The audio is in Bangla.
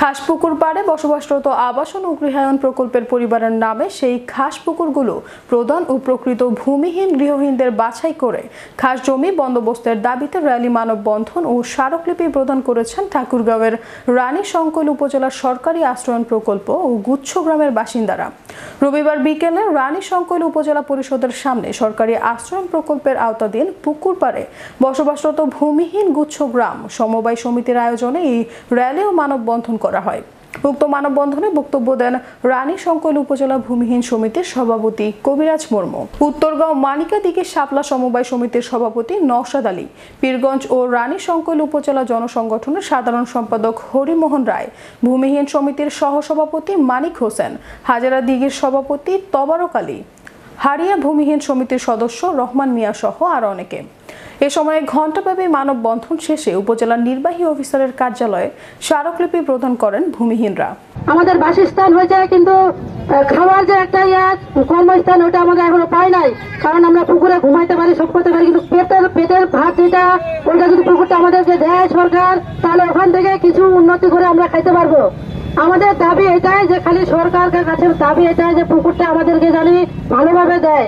খাসপুকুর পাড়ে বসবাসরত আবাসন ও গৃহায়ন প্রকল্পের পরিবারের নামে সেই খাস পুকুরগুলো প্রদান ও প্রকৃত ভূমিহীন গৃহহীনদের বাছাই করে খাস জমি বন্দোবস্তের দাবিতে র্যালি, মানববন্ধন ও স্মারকলিপি প্রদান করেছেন ঠাকুরগাঁওয়ের রানী শঙ্কৈল উপজেলার সরকারি আশ্রয়ন প্রকল্প ও গুচ্ছ গ্রামের বাসিন্দারা। রবিবার বিকেলে রানী শঙ্কৈল উপজেলা পরিষদের সামনে সরকারি আশ্রয়ন প্রকল্পের আওতাধীন পুকুর পাড়ে বসবাসরত ভূমিহীন গুচ্ছ গ্রাম সমবায় সমিতির আয়োজনে এই র্যালি ও মানববন্ধন করা হয়। উক্ত মানববন্ধনে বক্তব্য দেন রানী শঙ্কৈল উপজেলা ভূমিহীন সমিতির সভাপতি কবিরাজ মুর্মু, উত্তরগাঁও মানিকাদিঘি শাপলা সমবায় সমিতির সভাপতি নওশাদ আলী, পীরগঞ্জ ও রানী শঙ্কৈল উপজেলা জনসংগঠনের সাধারণ সম্পাদক হরিমোহন রায়, ভূমিহীন সমিতির সহসভাপতি মানিক হোসেন, হাজারা দিঘির সভাপতি তবারক আলী, হারিয়া ভূমিহীন সমিতির সদস্য রহমান মিয়া সহ আরো অনেকে। এ সময় ঘণ্টাব্যাপী মানববন্ধন শেষে উপজেলা নির্বাহী অফিসারের কার্যালয়ে স্মারকলিপি প্রদান করেন ভূমিহীনরা। আমাদের বাসস্থান হয়েছে, কিন্তু খাওয়ার যে একটা কর্মস্থান ওটা আমাদের এখনো পাই নাই। কারণ আমরা পুকুরে ঘুমাইতে পারি, সব করতে পারি, কিন্তু পেটের ভাত যেটা ওইটা যদি পুকুরটা আমাদেরকে দেয় সরকার, তাহলে ওখান থেকে কিছু উন্নতি করে আমরা খাইতে পারবো। আমাদের দাবি এটাই যে খালি সরকারের কাছে দাবি এটাই যে পুকুরটা আমাদেরকে জানি ভালোভাবে দেয়।